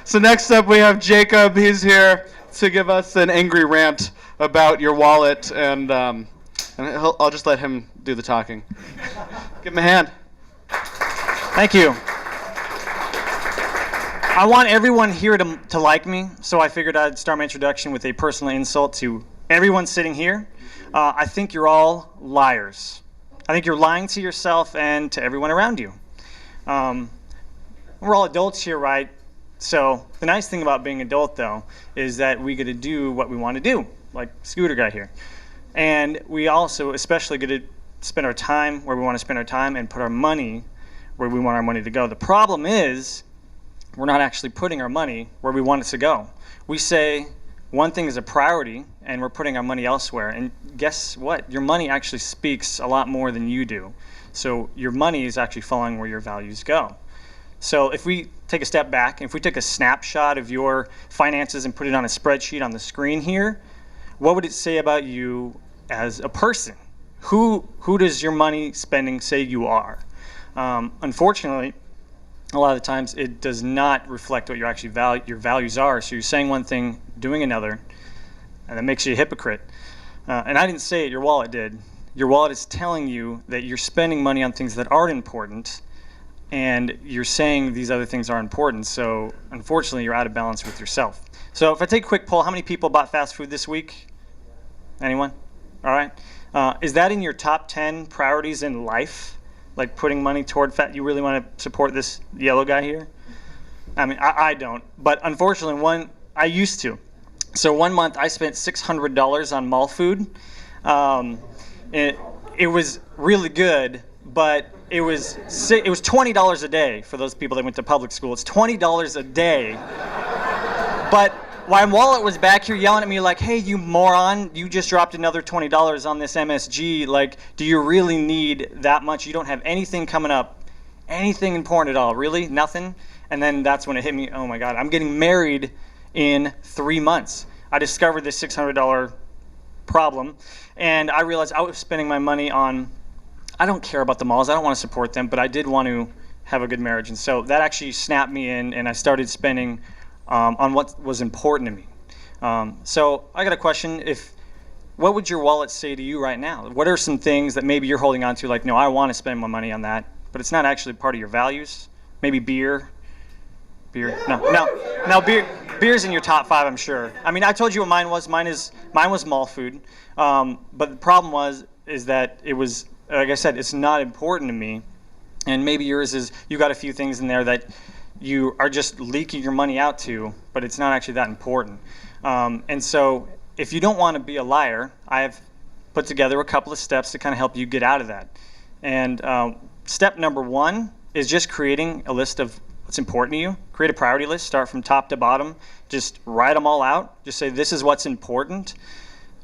So next up we have Jacob. He's here to give us an angry rant about your wallet, and I'll just let him do the talking. Give him a hand. Thank you. I want everyone here to like me, so I figured I'd start my introduction with a personal insult to everyone sitting here. I think you're all liars. I think you're lying to yourself and to everyone around you. We're all adults here, right? So the nice thing about being adult, though, is that we get to do what we want to do, like Scooter guy here. And we also especially get to spend our time where we want to spend our time and put our money where we want our money to go. The problem is we're not actually putting our money where we want it to go. We say one thing is a priority, and we're putting our money elsewhere. And guess what? Your money actually speaks a lot more than you do. So your money is actually following where your values go. So if we take a step back, if we took a snapshot of your finances and put it on a spreadsheet on the screen here, what would it say about you as a person? Who does your money spending say you are? Unfortunately, a lot of the times it does not reflect what your values are. So you're saying one thing, doing another, and that makes you a hypocrite. And I didn't say it, your wallet did. Your wallet is telling you that you're spending money on things that aren't important, and you're saying these other things are important. So unfortunately, you're out of balance with yourself. So if I take a quick poll, how many people bought fast food this week? Anyone? All right. Is that in your top 10 priorities in life? Like putting money toward fat? You really want to support this yellow guy here? I mean, I don't. But unfortunately, I used to. So one month I spent $600 on mall food. It was really good, but it was $20 a day for those people that went to public school. It's $20 a day. But my wallet was back here yelling at me like, hey, you moron, you just dropped another $20 on this MSG. Like, do you really need that much? You don't have anything coming up, anything important at all. Really? Nothing? And then that's when it hit me, oh my God, I'm getting married in 3 months. I discovered this $600 problem, and I realized I was spending my money on, I don't care about the malls, I don't want to support them, but I did want to have a good marriage. And so that actually snapped me in, and I started spending on what was important to me. So I got a question. What would your wallet say to you right now? What are some things that maybe you're holding on to, like, no, I want to spend my money on that, but it's not actually part of your values? Maybe beer? No, beer's in your top 5, I'm sure. I mean, I told you what mine was. Mine was mall food. But the problem is that it was, like I said, it's not important to me. And maybe yours is, you got a few things in there that you are just leaking your money out to, but it's not actually that important. And so if you don't want to be a liar, I have put together a couple of steps to kind of help you get out of that. And step number 1 is just creating a list of what's important to you. Create a priority list, start from top to bottom, just write them all out. Just say, this is what's important.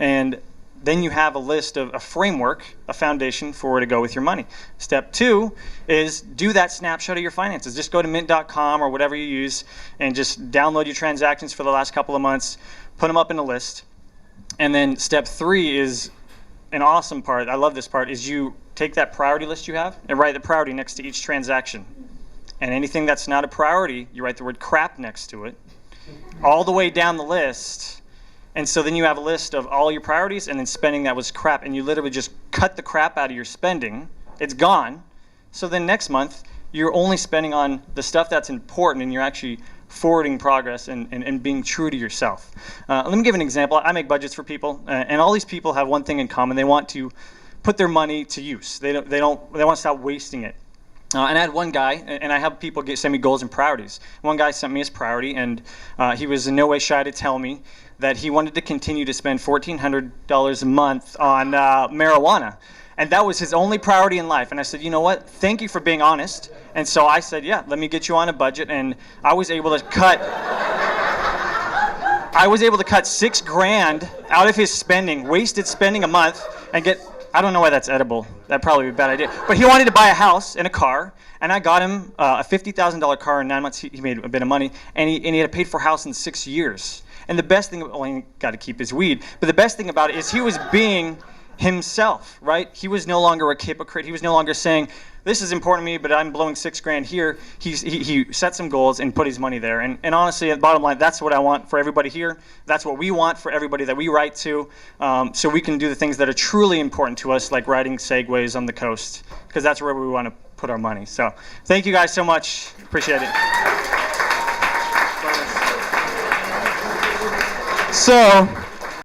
And then you have a list of a framework, a foundation for where to go with your money. Step 2 is do that snapshot of your finances. Just go to mint.com or whatever you use and just download your transactions for the last couple of months, put them up in a list. And then step 3 is an awesome part. I love this part, is you take that priority list you have and write the priority next to each transaction. And anything that's not a priority, you write the word crap next to it, all the way down the list. And so then you have a list of all your priorities and then spending that was crap. And you literally just cut the crap out of your spending. It's gone. So then next month, you're only spending on the stuff that's important, and you're actually forwarding progress and being true to yourself. Let me give an example. I make budgets for people, and all these people have one thing in common. They want to put their money to use. They want to stop wasting it. And I had one guy, and I have people send me goals and priorities. One guy sent me his priority, and he was in no way shy to tell me that he wanted to continue to spend $1,400 a month on marijuana. And that was his only priority in life. And I said, you know what? Thank you for being honest. And so I said, yeah, let me get you on a budget. And I was able to cut $6,000 out of his spending, wasted spending a month, and get, I don't know why that's edible. That'd probably be a bad idea. But he wanted to buy a house and a car, and I got him a $50,000 car in 9 months. He made a bit of money, and he had a paid for house in 6 years. And the best thing, well, he got to keep his weed, but the best thing about it is he was being himself, right? He was no longer a hypocrite. He was no longer saying, this is important to me, but I'm blowing $6,000 here. He set some goals and put his money there. And honestly, at the bottom line, that's what I want for everybody here. That's what we want for everybody that we write to, so we can do the things that are truly important to us, like riding segways on the coast, because that's where we want to put our money. So thank you guys so much. Appreciate it. So